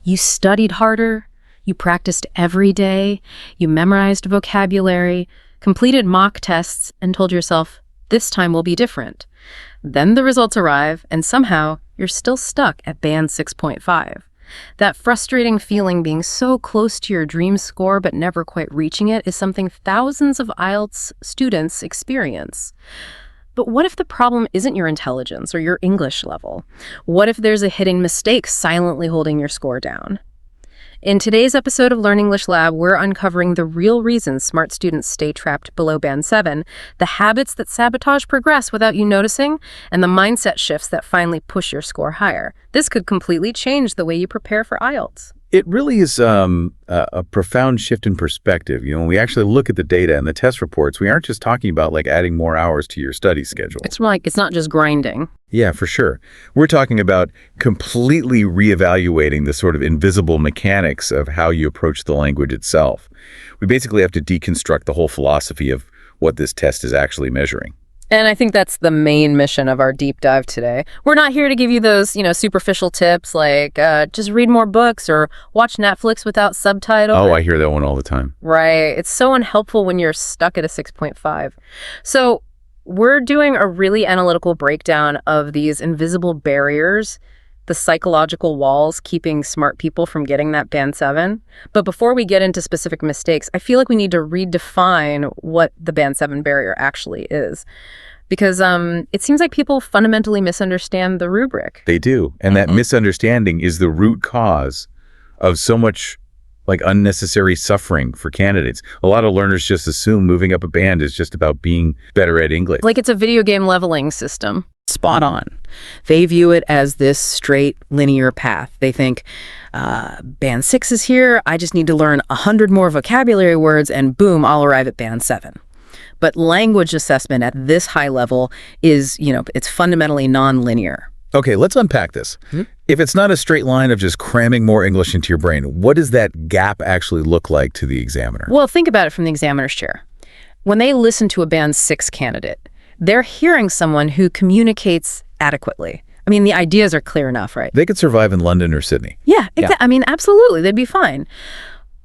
You studied harder, you practiced every day, you memorized vocabulary, completed mock tests, and told yourself, this time will be different. Then the results arrive, and somehow you're still stuck at band 6.5. That frustrating feeling being so close to your dream score but never quite reaching it is something thousands of IELTS students experience. But what if the problem isn't your intelligence or your English level? What if there's a hidden mistake silently holding your score down? In today's episode of Learn English Lab, we're uncovering the real reasons smart students stay trapped below band 7, the habits that sabotage progress without you noticing, and the mindset shifts that finally push your score higher. This could completely change the way you prepare for IELTS. It really is a profound shift in perspective. When we actually look at the data and the test reports, we aren't just talking about like adding more hours to your study schedule. It's not just grinding. Yeah, for sure. We're talking about completely reevaluating the sort of invisible mechanics of how you approach the language itself. We basically have to deconstruct the whole philosophy of what this test is actually measuring. And I think that's the main mission of our deep dive today. We're not here to give you those, superficial tips like just read more books or watch Netflix without subtitles. Oh, I hear that one all the time. Right. It's so unhelpful when you're stuck at a 6.5. So we're doing a really analytical breakdown of these invisible barriers, the psychological walls keeping smart people from getting that band 7. But before we get into specific mistakes, I feel like we need to redefine what the band 7 barrier actually is. Because it seems like people fundamentally misunderstand the rubric. They do. And that misunderstanding is the root cause of so much unnecessary suffering for candidates. A lot of learners just assume moving up a band is just about being better at English. Like it's a video game leveling system. Spot on. They view it as this straight linear path. They think, band 6 is here, I just need to learn 100 more vocabulary words and boom, I'll arrive at band 7. But language assessment at this high level is, it's fundamentally non-linear. Okay, let's unpack this. If it's not a straight line of just cramming more English into your brain, what does that gap actually look like to the examiner? Well, think about it from the examiner's chair. When they listen to a band 6 candidate, they're hearing someone who communicates adequately. I mean, the ideas are clear enough, right? They could survive in London or Sydney. Yeah. I mean, absolutely, they'd be fine.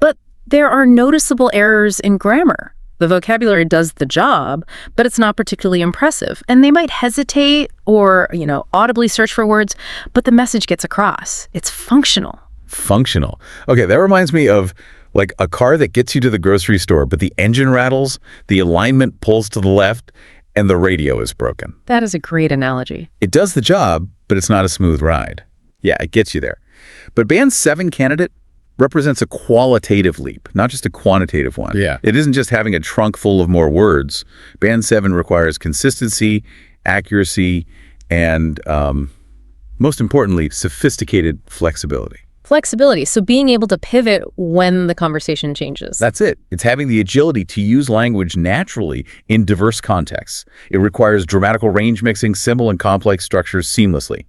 But there are noticeable errors in grammar. The vocabulary does the job, but it's not particularly impressive. And they might hesitate or, audibly search for words, but the message gets across. It's functional. Functional. Okay, that reminds me of a car that gets you to the grocery store, but the engine rattles, the alignment pulls to the left, and the radio is broken. That is a great analogy. It does the job, but it's not a smooth ride. Yeah, it gets you there. But band 7 candidate represents a qualitative leap, not just a quantitative one. Yeah. It isn't just having a trunk full of more words. Band 7 requires consistency, accuracy, and most importantly, sophisticated flexibility. Flexibility, so being able to pivot when the conversation changes. That's it. It's having the agility to use language naturally in diverse contexts. It requires grammatical range mixing simple and complex structures seamlessly.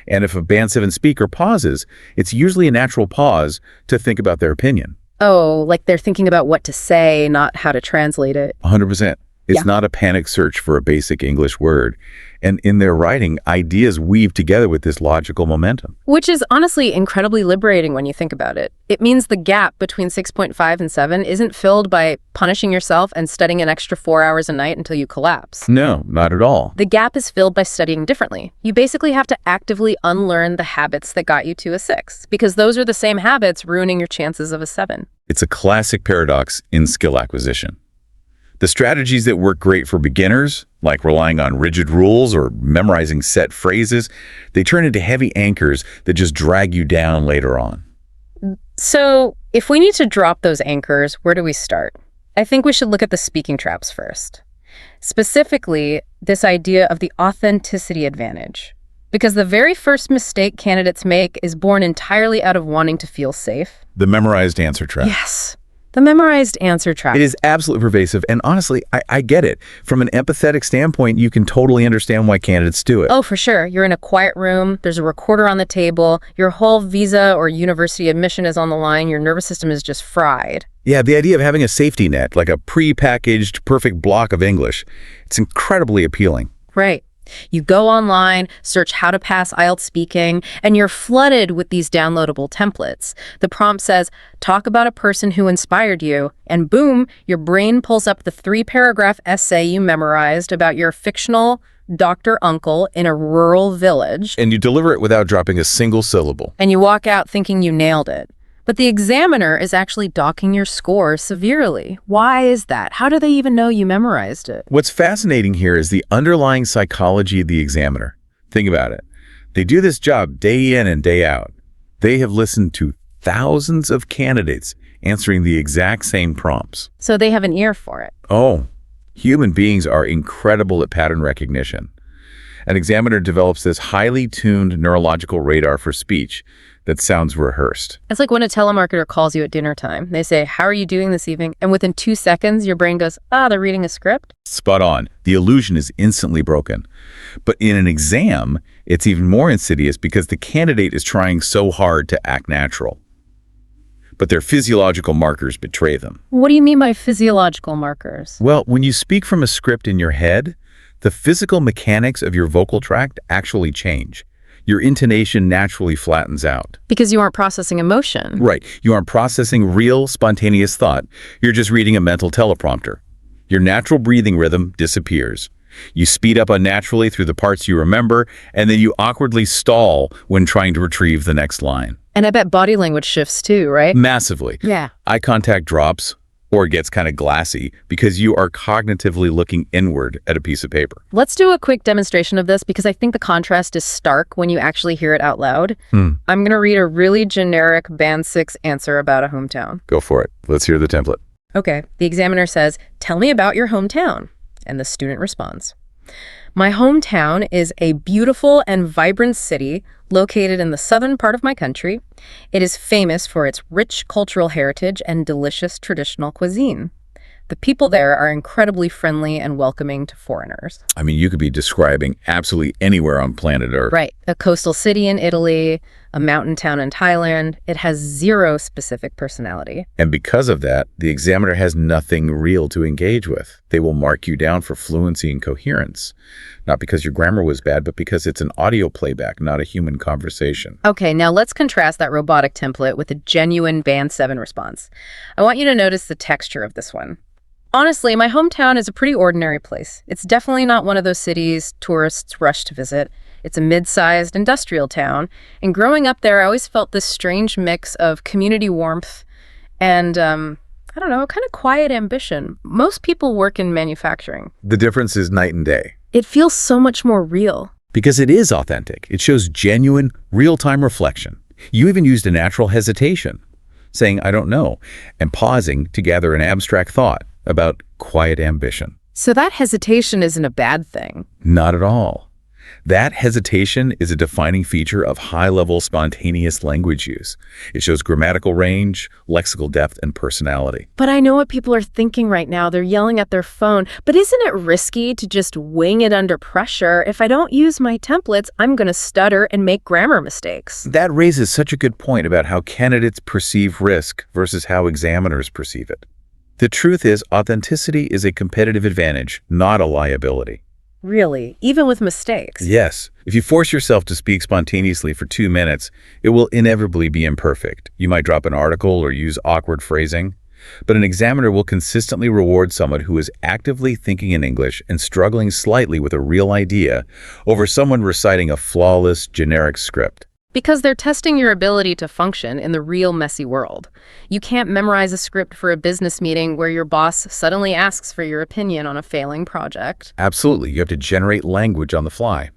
And if a band 7 speaker pauses, it's usually a natural pause to think about their opinion. Oh, like they're thinking about what to say, not how to translate it. 100%. It's not a panic search for a basic English word. And in their writing, ideas weave together with this logical momentum. Which is honestly incredibly liberating when you think about it. It means the gap between 6.5 and 7 isn't filled by punishing yourself and studying an extra 4 hours a night until you collapse. No, not at all. The gap is filled by studying differently. You basically have to actively unlearn the habits that got you to a 6, because those are the same habits ruining your chances of a 7. It's a classic paradox in skill acquisition. The strategies that work great for beginners, like relying on rigid rules or memorizing set phrases, they turn into heavy anchors that just drag you down later on. So if we need to drop those anchors, where do we start? I think we should look at the speaking traps first. Specifically, this idea of the authenticity advantage. Because the very first mistake candidates make is born entirely out of wanting to feel safe. The memorized answer trap. Yes. The memorized answer trap. It is absolutely pervasive, and honestly, I get it. From an empathetic standpoint, you can totally understand why candidates do it. Oh, for sure. You're in a quiet room, there's a recorder on the table, your whole visa or university admission is on the line, your nervous system is just fried. Yeah, the idea of having a safety net, like a pre-packaged perfect block of English, it's incredibly appealing. Right. You go online, search how to pass IELTS speaking, and you're flooded with these downloadable templates. The prompt says, talk about a person who inspired you, and boom, your brain pulls up the 3-paragraph essay you memorized about your fictional doctor uncle in a rural village. And you deliver it without dropping a single syllable. And you walk out thinking you nailed it. But the examiner is actually docking your score severely. Why is that? How do they even know you memorized it? What's fascinating here is the underlying psychology of the examiner. Think about it. They do this job day in and day out. They have listened to thousands of candidates answering the exact same prompts. So they have an ear for it. Oh, human beings are incredible at pattern recognition. An examiner develops this highly tuned neurological radar for speech that sounds rehearsed. It's like when a telemarketer calls you at dinner time. They say, how are you doing this evening? And within 2 seconds, your brain goes, they're reading a script. Spot on. The illusion is instantly broken. But in an exam, it's even more insidious because the candidate is trying so hard to act natural. But their physiological markers betray them. What do you mean by physiological markers? Well, when you speak from a script in your head, the physical mechanics of your vocal tract actually change. Your intonation naturally flattens out. Because you aren't processing emotion. Right. You aren't processing real, spontaneous thought. You're just reading a mental teleprompter. Your natural breathing rhythm disappears. You speed up unnaturally through the parts you remember, and then you awkwardly stall when trying to retrieve the next line. And I bet body language shifts too, right? Massively. Yeah. Eye contact drops, or it gets kind of glassy because you are cognitively looking inward at a piece of paper. Let's do a quick demonstration of this because I think the contrast is stark when you actually hear it out loud. I'm going to read a really generic Band 6 answer about a hometown. Go for it. Let's hear the template. Okay. The examiner says, tell me about your hometown. And the student responds, my hometown is a beautiful and vibrant city located in the southern part of my country. It is famous for its rich cultural heritage and delicious traditional cuisine. The people there are incredibly friendly and welcoming to foreigners. I mean, you could be describing absolutely anywhere on planet Earth. Right. A coastal city in Italy, a mountain town in Thailand. It has zero specific personality. And because of that, the examiner has nothing real to engage with. They will mark you down for fluency and coherence. Not because your grammar was bad, but because it's an audio playback, not a human conversation. Okay, now let's contrast that robotic template with a genuine Band 7 response. I want you to notice the texture of this one. Honestly, my hometown is a pretty ordinary place. It's definitely not one of those cities tourists rush to visit. It's a mid-sized industrial town, and growing up there, I always felt this strange mix of community warmth and, I don't know, kind of quiet ambition. Most people work in manufacturing. The difference is night and day. It feels so much more real. Because it is authentic. It shows genuine, real-time reflection. You even used a natural hesitation, saying, I don't know, and pausing to gather an abstract thought about quiet ambition. So that hesitation isn't a bad thing. Not at all. That hesitation is a defining feature of high-level spontaneous language use. It shows grammatical range, lexical depth, and personality. But I know what people are thinking right now. They're yelling at their phone. But isn't it risky to just wing it under pressure? If I don't use my templates, I'm going to stutter and make grammar mistakes. That raises such a good point about how candidates perceive risk versus how examiners perceive it. The truth is, authenticity is a competitive advantage, not a liability. Really? Even with mistakes? Yes. If you force yourself to speak spontaneously for 2 minutes, it will inevitably be imperfect. You might drop an article or use awkward phrasing. But an examiner will consistently reward someone who is actively thinking in English and struggling slightly with a real idea over someone reciting a flawless, generic script. Because they're testing your ability to function in the real messy world. You can't memorize a script for a business meeting where your boss suddenly asks for your opinion on a failing project. Absolutely. You have to generate language on the fly.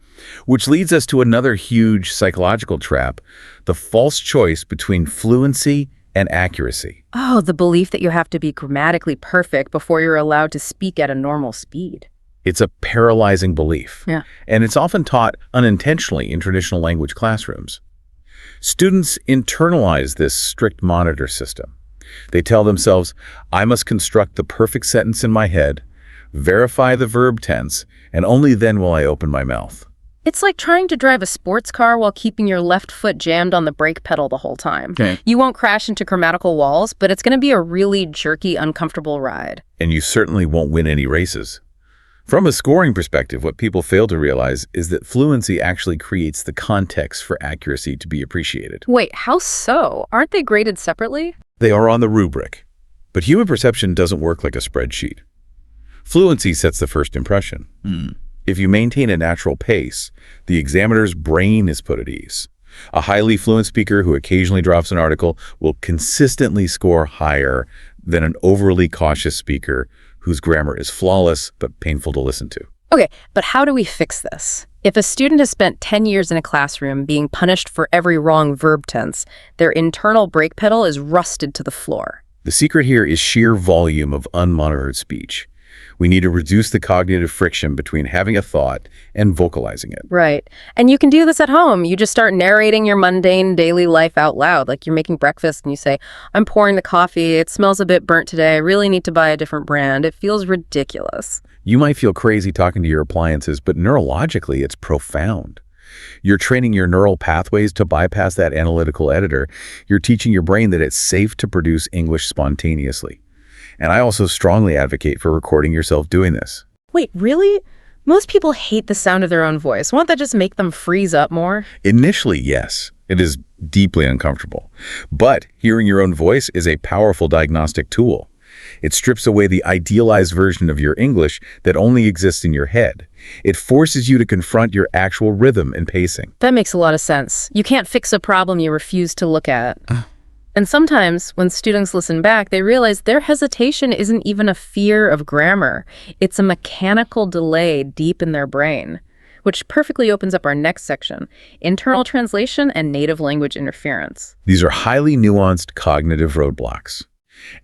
Which leads us to another huge psychological trap, the false choice between fluency and accuracy. Oh, the belief that you have to be grammatically perfect before you're allowed to speak at a normal speed. It's a paralyzing belief. Yeah. And it's often taught unintentionally in traditional language classrooms. Students internalize this strict monitor system. They tell themselves, I must construct the perfect sentence in my head, verify the verb tense, and only then will I open my mouth. It's like trying to drive a sports car while keeping your left foot jammed on the brake pedal the whole time. Okay. You won't crash into grammatical walls, but it's going to be a really jerky, uncomfortable ride. And you certainly won't win any races. From a scoring perspective, what people fail to realize is that fluency actually creates the context for accuracy to be appreciated. Wait, how so? Aren't they graded separately? They are on the rubric, but human perception doesn't work like a spreadsheet. Fluency sets the first impression. If you maintain a natural pace, the examiner's brain is put at ease. A highly fluent speaker who occasionally drops an article will consistently score higher than an overly cautious speaker whose grammar is flawless but painful to listen to. Okay, but how do we fix this? If a student has spent 10 years in a classroom being punished for every wrong verb tense, their internal brake pedal is rusted to the floor. The secret here is sheer volume of unmonitored speech. We need to reduce the cognitive friction between having a thought and vocalizing it. Right. And you can do this at home. You just start narrating your mundane daily life out loud. Like you're making breakfast and you say, I'm pouring the coffee. It smells a bit burnt today. I really need to buy a different brand. It feels ridiculous. You might feel crazy talking to your appliances, but neurologically, it's profound. You're training your neural pathways to bypass that analytical editor. You're teaching your brain that it's safe to produce English spontaneously. And I also strongly advocate for recording yourself doing this. Wait, really? Most people hate the sound of their own voice. Won't that just make them freeze up more? Initially, yes, it is deeply uncomfortable. But hearing your own voice is a powerful diagnostic tool. It strips away the idealized version of your English that only exists in your head. It forces you to confront your actual rhythm and pacing. That makes a lot of sense. You can't fix a problem you refuse to look at. And sometimes, when students listen back, they realize their hesitation isn't even a fear of grammar. It's a mechanical delay deep in their brain, which perfectly opens up our next section, internal translation and native language interference. These are highly nuanced cognitive roadblocks,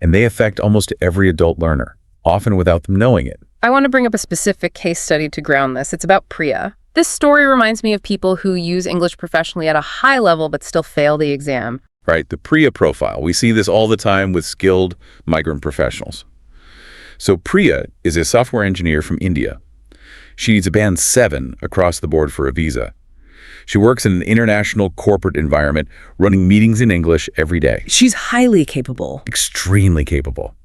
and they affect almost every adult learner, often without them knowing it. I want to bring up a specific case study to ground this. It's about Priya. This story reminds me of people who use English professionally at a high level but still fail the exam. Right, the Priya profile. We see this all the time with skilled migrant professionals. So Priya is a software engineer from India. She needs a band 7 across the board for a visa. She works in an international corporate environment, running meetings in English every day. She's highly capable. Extremely capable.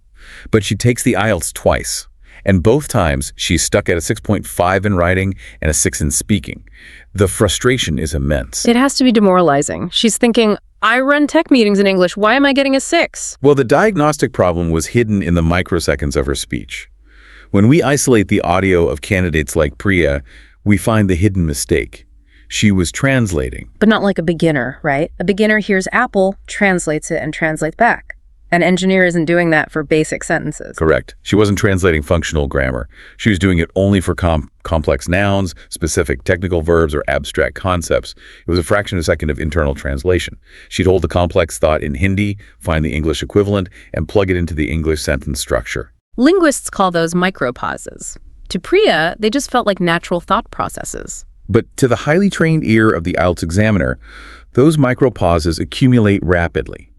But she takes the IELTS twice, and both times she's stuck at a 6.5 in writing and a 6 in speaking. The frustration is immense. It has to be demoralizing. She's thinking, I run tech meetings in English. Why am I getting a 6? Well, the diagnostic problem was hidden in the microseconds of her speech. When we isolate the audio of candidates like Priya, we find the hidden mistake. She was translating. But not like a beginner, right? A beginner hears Apple, translates it, and translates back. An engineer isn't doing that for basic sentences. Correct. She wasn't translating functional grammar. She was doing it only for complex nouns, specific technical verbs, or abstract concepts. It was a fraction of a second of internal translation. She'd hold the complex thought in Hindi, find the English equivalent, and plug it into the English sentence structure. Linguists call those micropauses. To Priya, they just felt like natural thought processes. But to the highly trained ear of the IELTS examiner, those micropauses accumulate rapidly.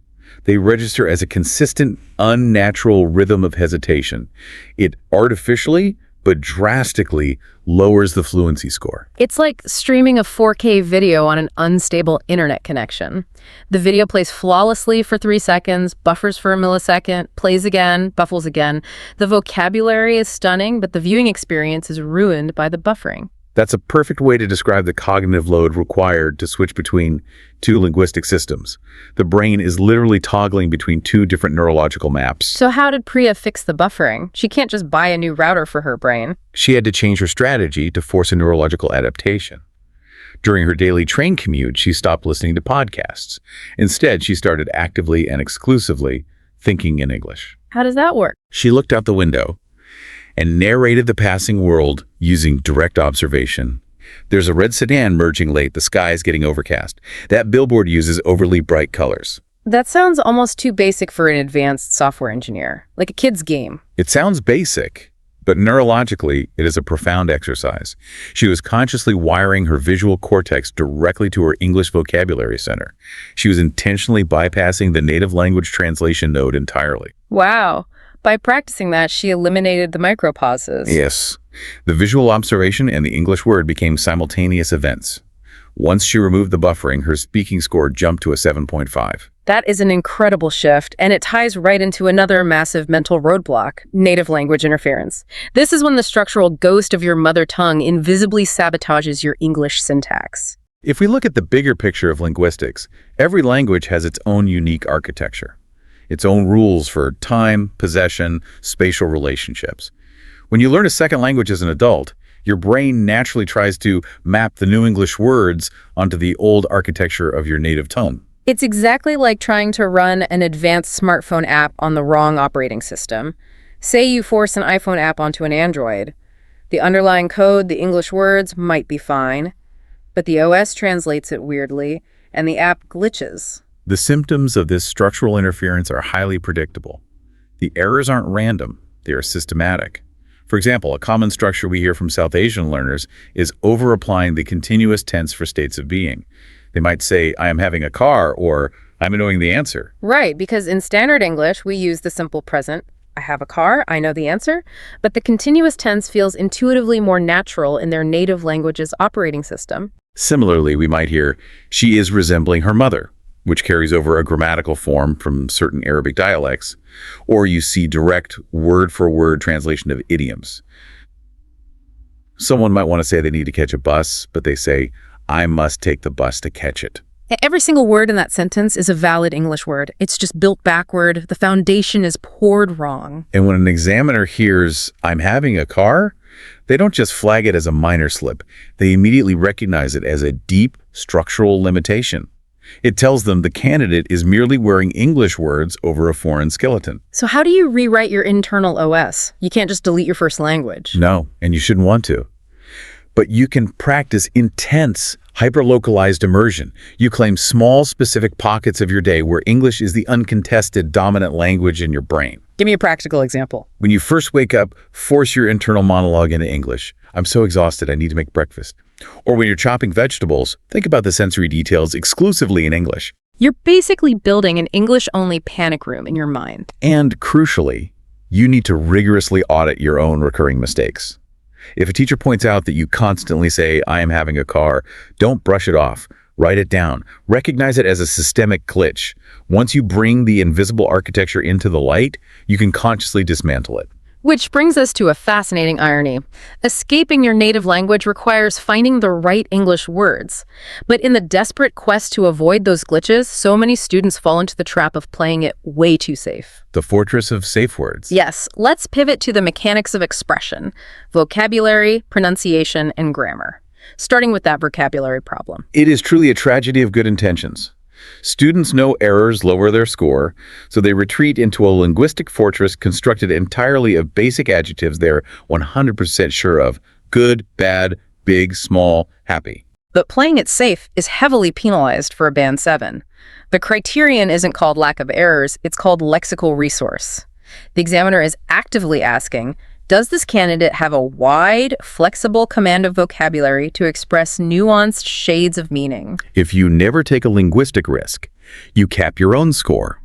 They register as a consistent, unnatural rhythm of hesitation. It artificially, but drastically, lowers the fluency score. It's like streaming a 4K video on an unstable internet connection. The video plays flawlessly for 3 seconds, buffers for a millisecond, plays again, buffles again. The vocabulary is stunning, but the viewing experience is ruined by the buffering. That's a perfect way to describe the cognitive load required to switch between two linguistic systems. The brain is literally toggling between two different neurological maps. So how did Priya fix the buffering? She can't just buy a new router for her brain. She had to change her strategy to force a neurological adaptation. During her daily train commute, she stopped listening to podcasts. Instead, she started actively and exclusively thinking in English. How does that work? She looked out the window and narrated the passing world using direct observation. There's a red sedan merging late. The sky is getting overcast. That billboard uses overly bright colors. That sounds almost too basic for an advanced software engineer, like a kid's game. It sounds basic, but neurologically, it is a profound exercise. She was consciously wiring her visual cortex directly to her English vocabulary center. She was intentionally bypassing the native language translation node entirely. Wow. By practicing that, she eliminated the micropauses. Yes. The visual observation and the English word became simultaneous events. Once she removed the buffering, her speaking score jumped to a 7.5. That is an incredible shift, and it ties right into another massive mental roadblock, native language interference. This is when the structural ghost of your mother tongue invisibly sabotages your English syntax. If we look at the bigger picture of linguistics, every language has its own unique architecture, its own rules for time, possession, spatial relationships. When you learn a second language as an adult, your brain naturally tries to map the new English words onto the old architecture of your native tongue. It's exactly like trying to run an advanced smartphone app on the wrong operating system. Say you force an iPhone app onto an Android. The underlying code, the English words, might be fine, but the OS translates it weirdly, and the app glitches. The symptoms of this structural interference are highly predictable. The errors aren't random, they are systematic. For example, a common structure we hear from South Asian learners is over-applying the continuous tense for states of being. They might say, I am having a car, or I'm knowing the answer. Right, because in standard English, we use the simple present. I have a car, I know the answer. But the continuous tense feels intuitively more natural in their native language's operating system. Similarly, we might hear, she is resembling her mother, which carries over a grammatical form from certain Arabic dialects. Or you see direct word-for-word translation of idioms. Someone might want to say they need to catch a bus, but they say, I must take the bus to catch it. Every single word in that sentence is a valid English word. It's just built backward. The foundation is poured wrong. And when an examiner hears, I'm having a car, they don't just flag it as a minor slip. They immediately recognize it as a deep structural limitation. It tells them the candidate is merely wearing English words over a foreign skeleton. So how do you rewrite your internal OS? You can't just delete your first language. No, and you shouldn't want to. But you can practice intense, hyper-localized immersion. You claim small, specific pockets of your day where English is the uncontested dominant language in your brain. Give me a practical example. When you first wake up, force your internal monologue into English. I'm so exhausted, I need to make breakfast. Or when you're chopping vegetables, think about the sensory details exclusively in English. You're basically building an English-only panic room in your mind. And crucially, you need to rigorously audit your own recurring mistakes. If a teacher points out that you constantly say, I am having a car, don't brush it off. Write it down. Recognize it as a systemic glitch. Once you bring the invisible architecture into the light, you can consciously dismantle it. Which brings us to a fascinating irony. Escaping your native language requires finding the right English words. But in the desperate quest to avoid those glitches, so many students fall into the trap of playing it way too safe. The fortress of safe words. Yes, let's pivot to the mechanics of expression, vocabulary, pronunciation, and grammar. Starting with that vocabulary problem. It is truly a tragedy of good intentions. Students know errors lower their score, so they retreat into a linguistic fortress constructed entirely of basic adjectives they're 100% sure of: good, bad, big, small, happy. But playing it safe is heavily penalized for a Band 7. The criterion isn't called lack of errors, it's called lexical resource. The examiner is actively asking, does this candidate have a wide, flexible command of vocabulary to express nuanced shades of meaning? If you never take a linguistic risk, you cap your own score.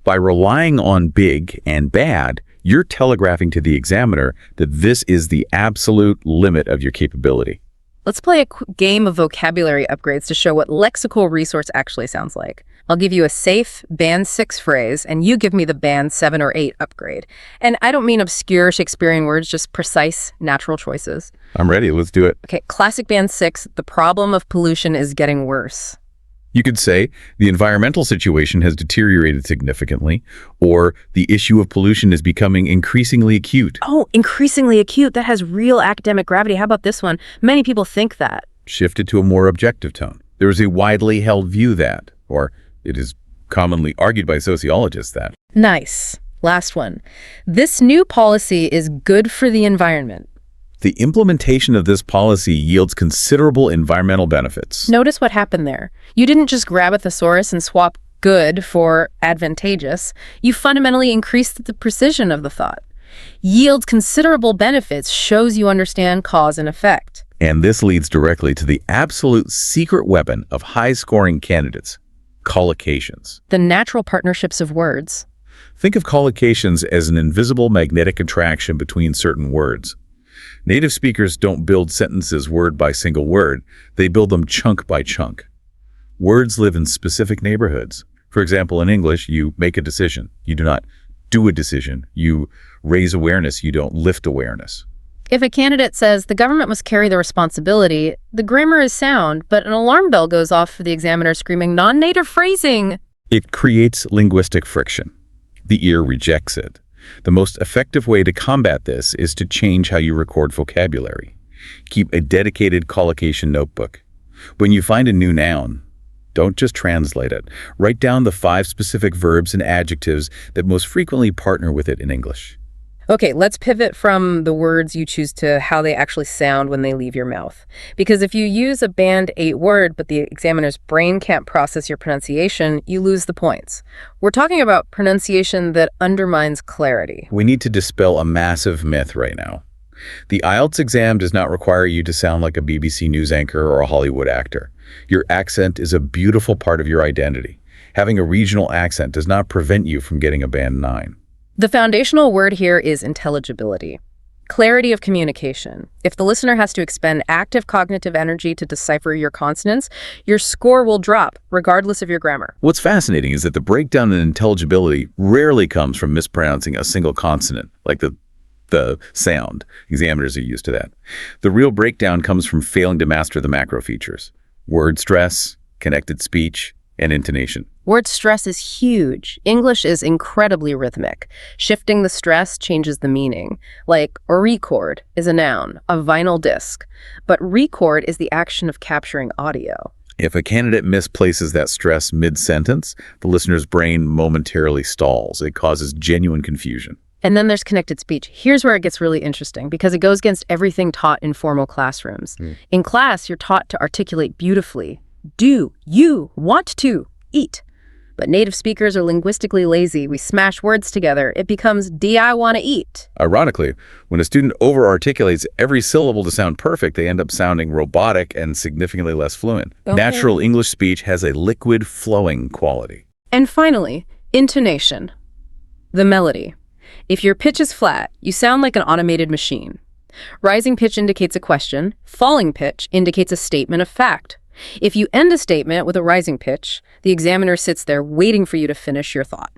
By relying on big and bad, you're telegraphing to the examiner that this is the absolute limit of your capability. Let's play a game of vocabulary upgrades to show what lexical resource actually sounds like. I'll give you a safe Band 6 phrase, and you give me the Band 7 or 8 upgrade. And I don't mean obscure Shakespearean words, just precise, natural choices. I'm ready. Let's do it. Okay, classic Band 6, the problem of pollution is getting worse. You could say the environmental situation has deteriorated significantly, or the issue of pollution is becoming increasingly acute. Oh, increasingly acute. That has real academic gravity. How about this one? Many people think that. Shift it to a more objective tone. There is a widely held view that, or it is commonly argued by sociologists that. Nice. Last one. This new policy is good for the environment. The implementation of this policy yields considerable environmental benefits. Notice what happened there. You didn't just grab a thesaurus and swap good for advantageous. You fundamentally increased the precision of the thought. Yields considerable benefits shows you understand cause and effect. And this leads directly to the absolute secret weapon of high-scoring candidates: collocations. The natural partnerships of words. Think of collocations as an invisible magnetic attraction between certain words. Native speakers don't build sentences word by single word. They build them chunk by chunk. Words live in specific neighborhoods. For example, in English, you make a decision. You do not do a decision. You raise awareness. You don't lift awareness. If a candidate says the government must carry the responsibility, the grammar is sound, but an alarm bell goes off for the examiner screaming non-native phrasing. It creates linguistic friction. The ear rejects it. The most effective way to combat this is to change how you record vocabulary. Keep a dedicated collocation notebook. When you find a new noun, don't just translate it. Write down the 5 specific verbs and adjectives that most frequently partner with it in English. Okay, let's pivot from the words you choose to how they actually sound when they leave your mouth. Because if you use a Band 8 word, but the examiner's brain can't process your pronunciation, you lose the points. We're talking about pronunciation that undermines clarity. We need to dispel a massive myth right now. The IELTS exam does not require you to sound like a BBC news anchor or a Hollywood actor. Your accent is a beautiful part of your identity. Having a regional accent does not prevent you from getting a Band 9. The foundational word here is intelligibility. Clarity of communication. If the listener has to expend active cognitive energy to decipher your consonants, your score will drop, regardless of your grammar. What's fascinating is that the breakdown in intelligibility rarely comes from mispronouncing a single consonant, like the sound. Examiners are used to that. The real breakdown comes from failing to master the macro features: word stress, connected speech, and intonation. Word stress is huge. English is incredibly rhythmic. Shifting the stress changes the meaning. Like, a record is a noun, a vinyl disc. But record is the action of capturing audio. If a candidate misplaces that stress mid-sentence, the listener's brain momentarily stalls. It causes genuine confusion. And then there's connected speech. Here's where it gets really interesting, because it goes against everything taught in formal classrooms. In class, you're taught to articulate beautifully. Do you want to eat? But native speakers are linguistically lazy. We smash words together. It becomes, do I want to eat? Ironically, when a student over-articulates every syllable to sound perfect, they end up sounding robotic and significantly less fluent. Okay. Natural English speech has a liquid, flowing quality. And finally, intonation. The melody. If your pitch is flat, you sound like an automated machine. Rising pitch indicates a question. Falling pitch indicates a statement of fact. If you end a statement with a rising pitch, the examiner sits there waiting for you to finish your thought.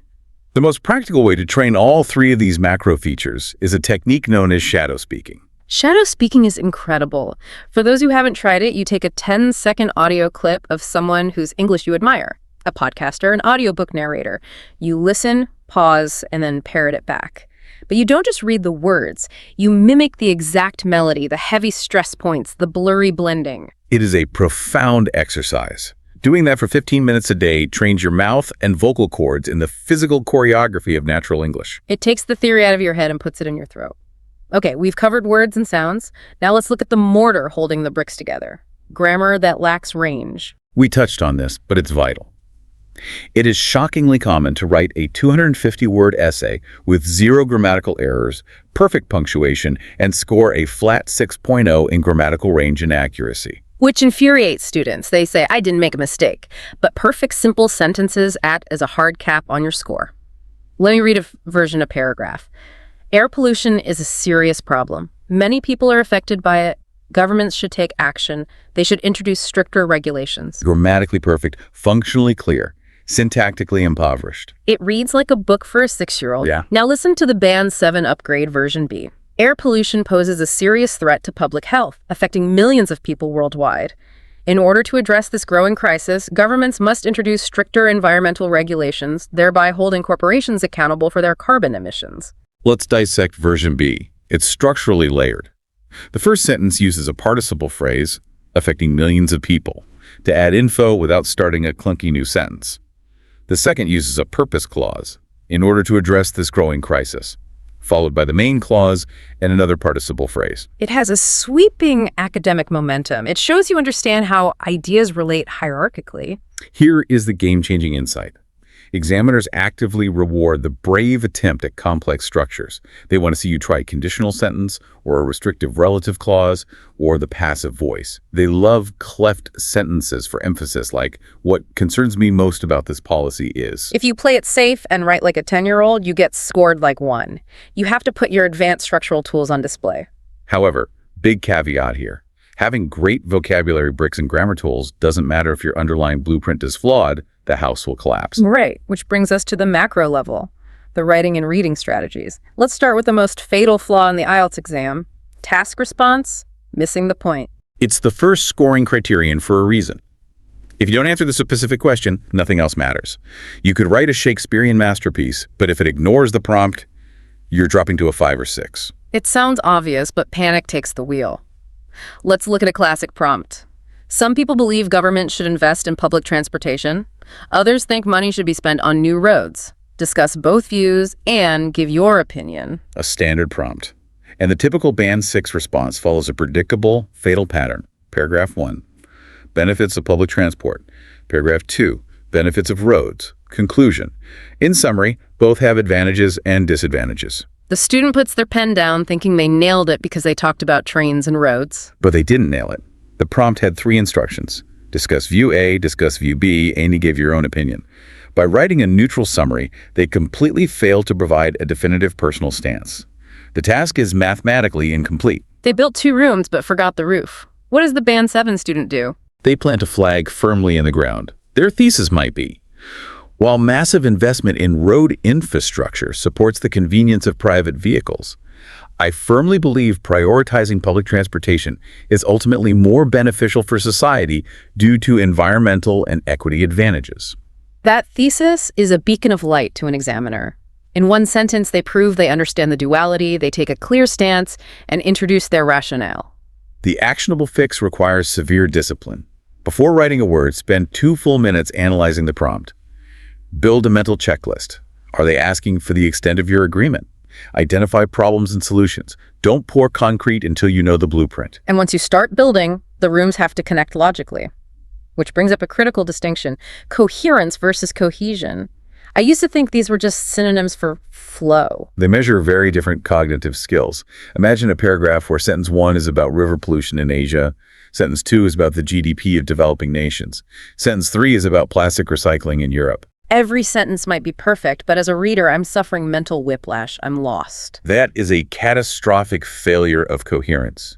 The most practical way to train all 3 of these macro features is a technique known as shadow speaking. Shadow speaking is incredible. For those who haven't tried it, you take a 10-second audio clip of someone whose English you admire, a podcaster, an audiobook narrator. You listen, pause, and then parrot it back. But you don't just read the words. You mimic the exact melody, the heavy stress points, the blurry blending. It is a profound exercise. Doing that for 15 minutes a day trains your mouth and vocal cords in the physical choreography of natural English. It takes the theory out of your head and puts it in your throat. Okay, we've covered words and sounds. Now let's look at the mortar holding the bricks together. Grammar that lacks range. We touched on this, but it's vital. It is shockingly common to write a 250-word essay with 0 grammatical errors, perfect punctuation, and score a flat 6.0 in grammatical range and accuracy. Which infuriates students. They say, I didn't make a mistake. But perfect, simple sentences act as a hard cap on your score. Let me read a version of paragraph. Air pollution is a serious problem. Many people are affected by it. Governments should take action. They should introduce stricter regulations. Grammatically perfect, functionally clear, syntactically impoverished. It reads like a book for a 6-year-old. Yeah. Now listen to the Band 7 upgrade version B. Air pollution poses a serious threat to public health, affecting millions of people worldwide. In order to address this growing crisis, governments must introduce stricter environmental regulations, thereby holding corporations accountable for their carbon emissions. Let's dissect version B. It's structurally layered. The first sentence uses a participle phrase, affecting millions of people, to add info without starting a clunky new sentence. The second uses a purpose clause, in order to address this growing crisis, followed by the main clause and another participle phrase. It has a sweeping academic momentum. It shows you understand how ideas relate hierarchically. Here is the game-changing insight. Examiners actively reward the brave attempt at complex structures. They want to see you try a conditional sentence or a restrictive relative clause or the passive voice. They love cleft sentences for emphasis, like, what concerns me most about this policy is. If you play it safe and write like a 10-year-old, you get scored like 1. You have to put your advanced structural tools on display. However, big caveat here. Having great vocabulary bricks and grammar tools doesn't matter if your underlying blueprint is flawed, the house will collapse. Right, which brings us to the macro level, the writing and reading strategies. Let's start with the most fatal flaw in the IELTS exam: task response, missing the point. It's the first scoring criterion for a reason. If you don't answer the specific question, nothing else matters. You could write a Shakespearean masterpiece, but if it ignores the prompt, you're dropping to a 5 or 6. It sounds obvious, but panic takes the wheel. Let's look at a classic prompt. Some people believe government should invest in public transportation. Others think money should be spent on new roads. Discuss both views and give your opinion. A standard prompt. And the typical Band 6 response follows a predictable, fatal pattern. Paragraph 1. Benefits of public transport. Paragraph 2. Benefits of roads. Conclusion. In summary, both have advantages and disadvantages. The student puts their pen down thinking they nailed it because they talked about trains and roads. But they didn't nail it. The prompt had 3 instructions. Discuss view A, discuss view B, and you give your own opinion. By writing a neutral summary, they completely failed to provide a definitive personal stance. The task is mathematically incomplete. They built 2 rooms but forgot the roof. What does the Band 7 student do? They plant a flag firmly in the ground. Their thesis might be, while massive investment in road infrastructure supports the convenience of private vehicles, I firmly believe prioritizing public transportation is ultimately more beneficial for society due to environmental and equity advantages. That thesis is a beacon of light to an examiner. In one sentence, they prove they understand the duality, they take a clear stance, and introduce their rationale. The actionable fix requires severe discipline. Before writing a word, spend 2 full minutes analyzing the prompt. Build a mental checklist. Are they asking for the extent of your agreement? Identify problems and solutions. Don't pour concrete until you know the blueprint. And once you start building, the rooms have to connect logically. Which brings up a critical distinction: coherence versus cohesion. I used to think these were just synonyms for flow. They measure very different cognitive skills. Imagine a paragraph where sentence 1 is about river pollution in Asia, sentence 2 is about the GDP of developing nations, sentence 3 is about plastic recycling in Europe. Every sentence might be perfect, but as a reader, I'm suffering mental whiplash. I'm lost. That is a catastrophic failure of coherence.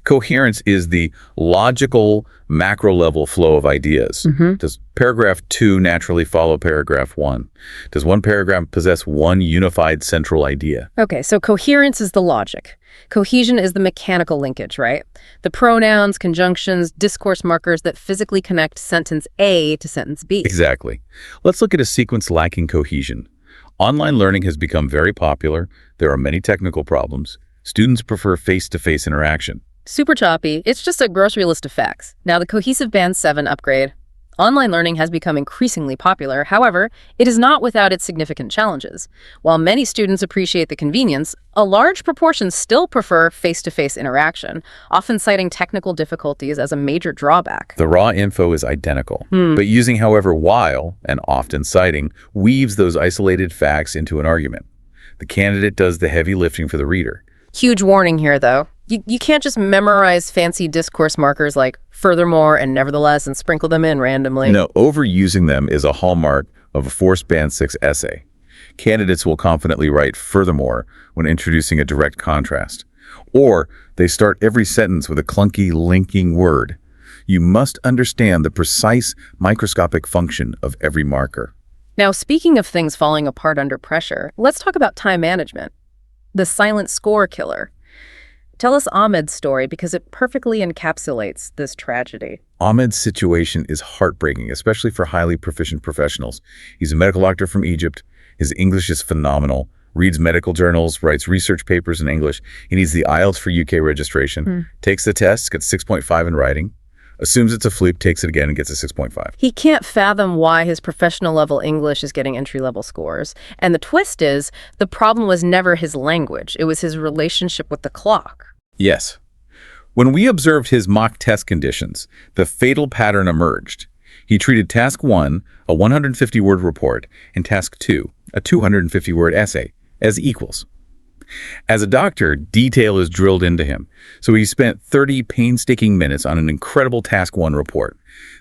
Coherence is the logical, macro-level flow of ideas. Does paragraph 2 naturally follow paragraph 1? Does one paragraph possess one unified central idea? Okay, so coherence is the logic. Cohesion is the mechanical linkage, right? The pronouns, conjunctions, discourse markers that physically connect sentence A to sentence B. Exactly. Let's look at a sequence lacking cohesion. Online learning has become very popular. There are many technical problems. Students prefer face-to-face interaction. Super choppy. It's just a grocery list of facts. Now, the cohesive Band 7 upgrade. Online learning has become increasingly popular. However, it is not without its significant challenges. While many students appreciate the convenience, a large proportion still prefer face-to-face interaction, often citing technical difficulties as a major drawback. The raw info is identical, but using however while, and often citing, weaves those isolated facts into an argument. The candidate does the heavy lifting for the reader. Huge warning here, though. You can't just memorize fancy discourse markers like furthermore and nevertheless and sprinkle them in randomly. No, overusing them is a hallmark of a forced Band 6 essay. Candidates will confidently write furthermore when introducing a direct contrast. Or they start every sentence with a clunky linking word. You must understand the precise microscopic function of every marker. Now, speaking of things falling apart under pressure, let's talk about time management. The silent score killer. Tell us Ahmed's story because it perfectly encapsulates this tragedy. Ahmed's situation is heartbreaking, especially for highly proficient professionals. He's a medical doctor from Egypt. His English is phenomenal, reads medical journals, writes research papers in English. He needs the IELTS for UK registration, takes the test, gets 6.5 in writing, assumes it's a fluke, takes it again and gets a 6.5. He can't fathom why his professional level English is getting entry-level scores. And the twist is, the problem was never his language. It was his relationship with the clock. Yes. When we observed his mock test conditions, the fatal pattern emerged. He treated task 1, a 150-word report, and task 2, a 250-word essay, as equals. As a doctor, detail is drilled into him, so he spent 30 painstaking minutes on an incredible task 1 report,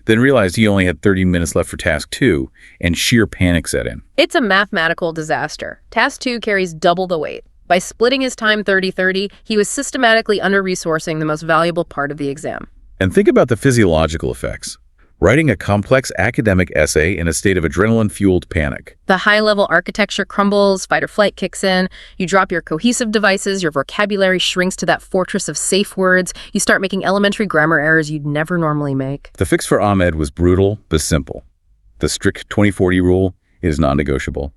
then realized he only had 30 minutes left for task 2, and sheer panic set in. It's a mathematical disaster. Task 2 carries double the weight. By splitting his time 30-30, he was systematically under-resourcing the most valuable part of the exam. And think about the physiological effects. Writing a complex academic essay in a state of adrenaline-fueled panic. The high-level architecture crumbles, fight or flight kicks in, you drop your cohesive devices, your vocabulary shrinks to that fortress of safe words, you start making elementary grammar errors you'd never normally make. The fix for Ahmed was brutal but simple. The strict 20-40 rule is non-negotiable.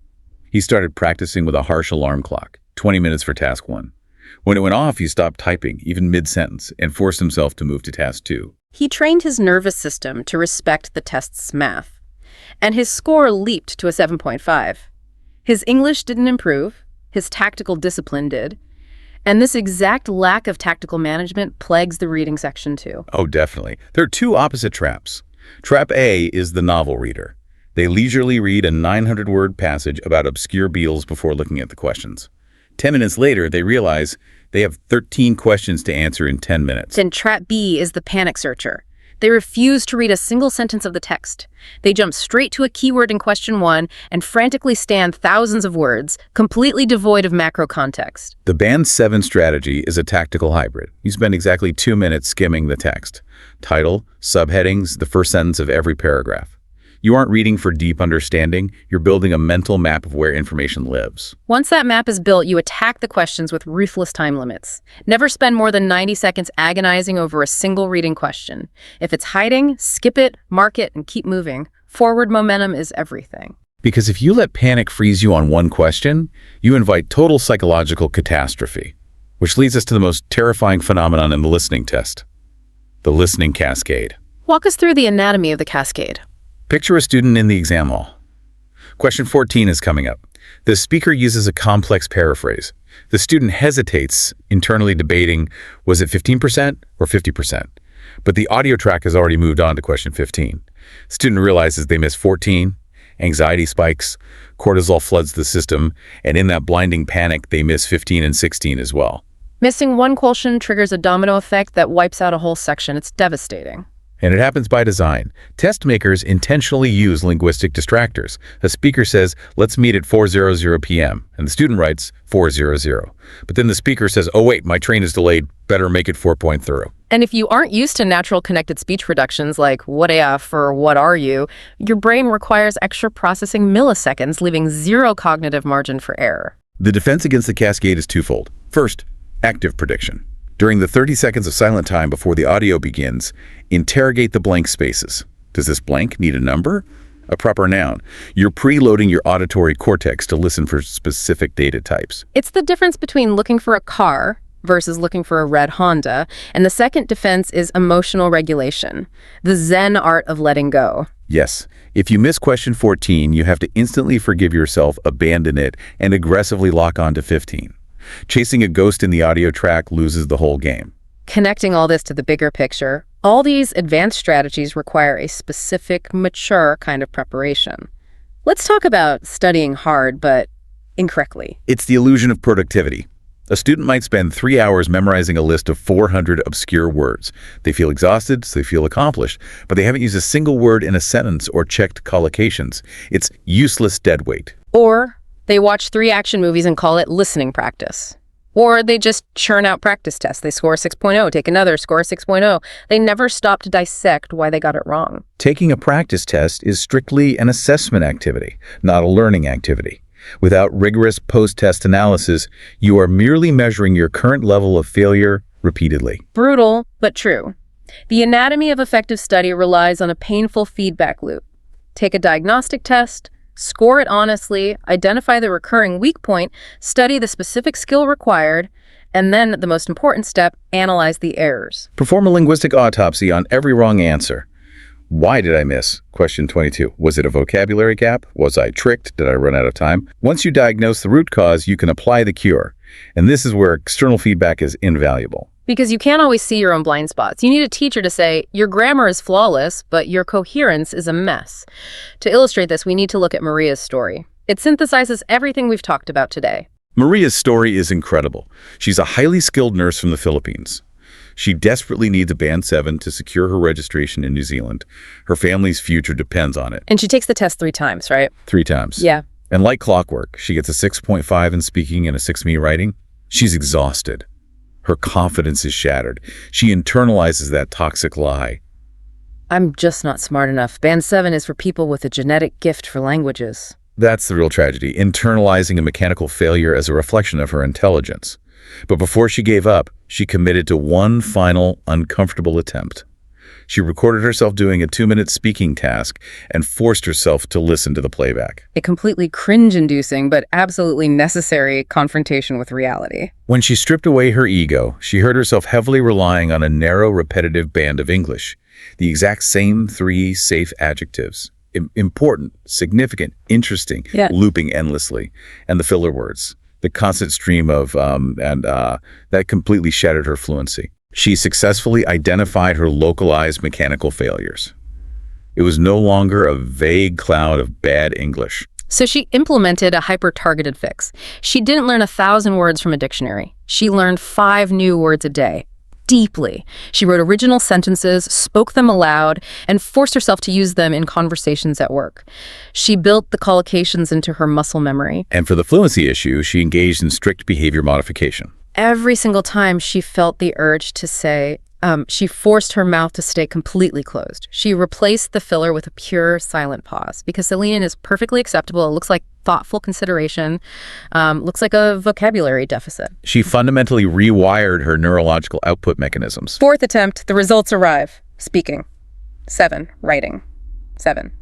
He started practicing with a harsh alarm clock, 20 minutes for task 1. When it went off, he stopped typing, even mid-sentence, and forced himself to move to task 2. He trained his nervous system to respect the test's math, and his score leaped to a 7.5. His English didn't improve, his tactical discipline did, and this exact lack of tactical management plagues the reading section too. Oh, definitely. There are two opposite traps. Trap A is the novel reader. They leisurely read a 900-word passage about obscure beetles before looking at the questions. 10 minutes later, they realize they have 13 questions to answer in 10 minutes. Then Trap B is the panic searcher. They refuse to read a single sentence of the text. They jump straight to a keyword in question 1 and frantically scan thousands of words, completely devoid of macro context. The Band 7 strategy is a tactical hybrid. You spend exactly 2 minutes skimming the text. Title, subheadings, the first sentence of every paragraph. You aren't reading for deep understanding, you're building a mental map of where information lives. Once that map is built, you attack the questions with ruthless time limits. Never spend more than 90 seconds agonizing over a single reading question. If it's hiding, skip it, mark it, and keep moving. Forward momentum is everything. Because if you let panic freeze you on one question, you invite total psychological catastrophe, which leads us to the most terrifying phenomenon in the listening test, the listening cascade. Walk us through the anatomy of the cascade. Picture a student in the exam hall. Question 14 is coming up. The speaker uses a complex paraphrase. The student hesitates, internally debating, was it 15% or 50%? But the audio track has already moved on to question 15. Student realizes they miss 14, anxiety spikes, cortisol floods the system, and in that blinding panic, they miss 15 and 16 as well. Missing one question triggers a domino effect that wipes out a whole section. It's devastating. And it happens by design. Test makers intentionally use linguistic distractors. A speaker says, let's meet at 4:00 p.m., and the student writes 4:00. But then the speaker says, oh wait, my train is delayed, better make it 4.0. And if you aren't used to natural connected speech reductions like what AF or what are you, your brain requires extra processing milliseconds, leaving zero cognitive margin for error. The defense against the cascade is twofold. First, active prediction. During the 30 seconds of silent time before the audio begins, interrogate the blank spaces. Does this blank need a number? A proper noun. You're preloading your auditory cortex to listen for specific data types. It's the difference between looking for a car versus looking for a red Honda. And the second defense is emotional regulation, the Zen art of letting go. Yes. If you miss question 14, you have to instantly forgive yourself, abandon it, and aggressively lock on to 15. Chasing a ghost in the audio track loses the whole game. Connecting all this to the bigger picture, all these advanced strategies require a specific, mature kind of preparation. Let's talk about studying hard, but incorrectly. It's the illusion of productivity. A student might spend 3 hours memorizing a list of 400 obscure words. They feel exhausted, so they feel accomplished, but they haven't used a single word in a sentence or checked collocations. It's useless dead weight. Or they watch 3 action movies and call it listening practice. Or they just churn out practice tests. They score 6.0, take another, score 6.0. They never stop to dissect why they got it wrong. Taking a practice test is strictly an assessment activity, not a learning activity. Without rigorous post-test analysis, you are merely measuring your current level of failure repeatedly. Brutal, but true. The anatomy of effective study relies on a painful feedback loop. Take a diagnostic test, score it honestly, identify the recurring weak point, study the specific skill required, and then, the most important step, analyze the errors. Perform a linguistic autopsy on every wrong answer. Why did I miss? Question 22. Was it a vocabulary gap? Was I tricked? Did I run out of time? Once you diagnose the root cause, you can apply the cure. And this is where external feedback is invaluable. Because you can't always see your own blind spots. You need a teacher to say, your grammar is flawless, but your coherence is a mess. To illustrate this, we need to look at Maria's story. It synthesizes everything we've talked about today. Maria's story is incredible. She's a highly skilled nurse from the Philippines. She desperately needs a Band 7 to secure her registration in New Zealand. Her family's future depends on it. And she takes the test 3 times, right? 3 times. Yeah. And like clockwork, she gets a 6.5 in speaking and a 6 in writing. She's exhausted. Her confidence is shattered. She internalizes that toxic lie. I'm just not smart enough. Band 7 is for people with a genetic gift for languages. That's the real tragedy, internalizing a mechanical failure as a reflection of her intelligence. But before she gave up, she committed to one final uncomfortable attempt. She recorded herself doing a 2-minute speaking task and forced herself to listen to the playback. A completely cringe-inducing but absolutely necessary confrontation with reality. When she stripped away her ego, she heard herself heavily relying on a narrow, repetitive band of English. The exact same 3 safe adjectives. Important, significant, interesting, looping endlessly. And the filler words. The constant stream of, that completely shattered her fluency. She successfully identified her localized mechanical failures. It was no longer a vague cloud of bad English. So she implemented a hyper-targeted fix. She didn't learn 1,000 words from a dictionary. She learned 5 new words a day. Deeply. She wrote original sentences, spoke them aloud, and forced herself to use them in conversations at work. She built the collocations into her muscle memory. And for the fluency issue, she engaged in strict behavior modification. Every single time she felt the urge to say, she forced her mouth to stay completely closed. She replaced the filler with a pure silent pause because silent is perfectly acceptable. It looks like thoughtful consideration, looks like a vocabulary deficit. She fundamentally rewired her neurological output mechanisms. 4th attempt, the results arrive. Speaking. 7. Writing. 7.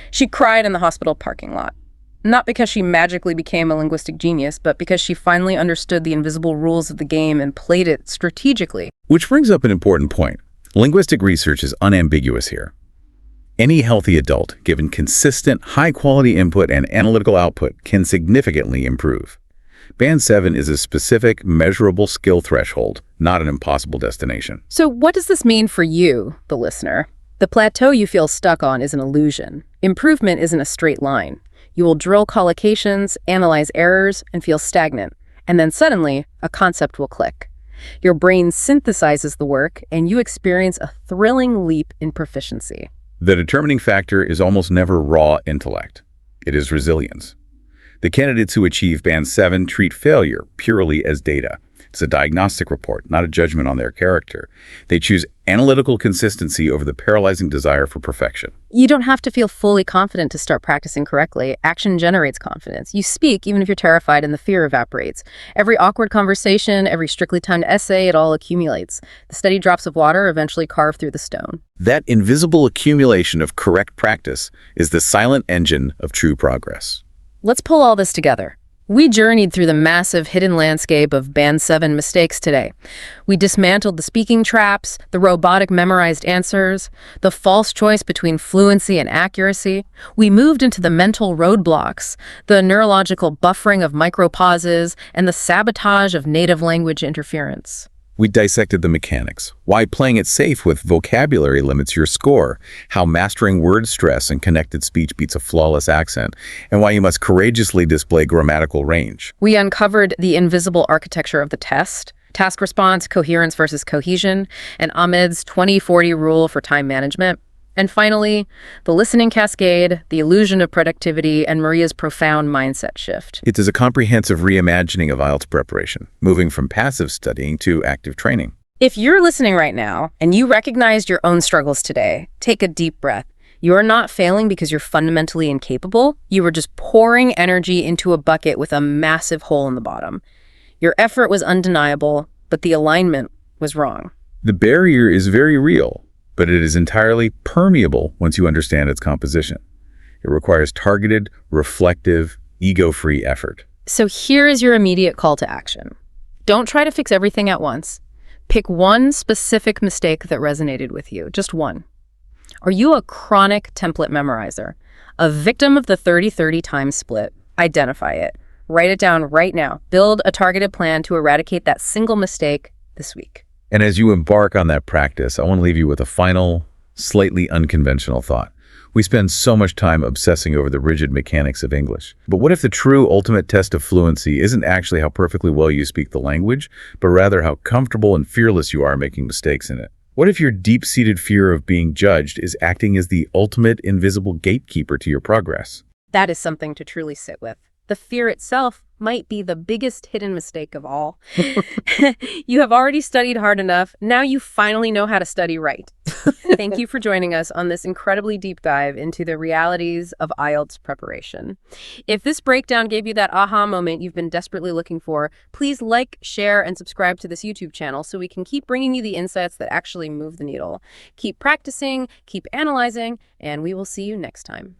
She cried in the hospital parking lot. Not because she magically became a linguistic genius, but because she finally understood the invisible rules of the game and played it strategically. Which brings up an important point. Linguistic research is unambiguous here. Any healthy adult, given consistent, high-quality input and analytical output, can significantly improve. Band 7 is a specific, measurable skill threshold, not an impossible destination. So what does this mean for you, the listener? The plateau you feel stuck on is an illusion. Improvement isn't a straight line. You will drill collocations, analyze errors, and feel stagnant. And then suddenly, a concept will click. Your brain synthesizes the work, and you experience a thrilling leap in proficiency. The determining factor is almost never raw intellect. It is resilience. The candidates who achieve Band 7 treat failure purely as data. It's a diagnostic report, not a judgment on their character. They choose analytical consistency over the paralyzing desire for perfection. You don't have to feel fully confident to start practicing correctly. Action generates confidence. You speak even if you're terrified and the fear evaporates. Every awkward conversation, every strictly timed essay, it all accumulates. The steady drops of water eventually carve through the stone. That invisible accumulation of correct practice is the silent engine of true progress. Let's pull all this together. We journeyed through the massive hidden landscape of Band 7 mistakes today. We dismantled the speaking traps, the robotic memorized answers, the false choice between fluency and accuracy. We moved into the mental roadblocks, the neurological buffering of micropauses, and the sabotage of native language interference. We dissected the mechanics, why playing it safe with vocabulary limits your score, how mastering word stress and connected speech beats a flawless accent, and why you must courageously display grammatical range. We uncovered the invisible architecture of the test, task response, coherence versus cohesion, and Ahmed's 20-40 rule for time management. And finally, the listening cascade, the illusion of productivity, and Maria's profound mindset shift. It is a comprehensive reimagining of IELTS preparation, moving from passive studying to active training. If you're listening right now and you recognized your own struggles today, take a deep breath. You're not failing because you're fundamentally incapable. You were just pouring energy into a bucket with a massive hole in the bottom. Your effort was undeniable, but the alignment was wrong. The barrier is very real, but it is entirely permeable once you understand its composition. It requires targeted, reflective, ego-free effort. So here is your immediate call to action. Don't try to fix everything at once. Pick one specific mistake that resonated with you, just one. Are you a chronic template memorizer, a victim of the 30-30 time split? Identify it. Write it down right now. Build a targeted plan to eradicate that single mistake this week. And as you embark on that practice, I want to leave you with a final, slightly unconventional thought. We spend so much time obsessing over the rigid mechanics of English. But what if the true ultimate test of fluency isn't actually how perfectly well you speak the language, but rather how comfortable and fearless you are making mistakes in it? What if your deep-seated fear of being judged is acting as the ultimate invisible gatekeeper to your progress? That is something to truly sit with. The fear itself might be the biggest hidden mistake of all. You have already studied hard enough. Now you finally know how to study right. Thank you for joining us on this incredibly deep dive into the realities of IELTS preparation. If this breakdown gave you that aha moment you've been desperately looking for, please like, share, and subscribe to this YouTube channel so we can keep bringing you the insights that actually move the needle. Keep practicing, keep analyzing, and we will see you next time.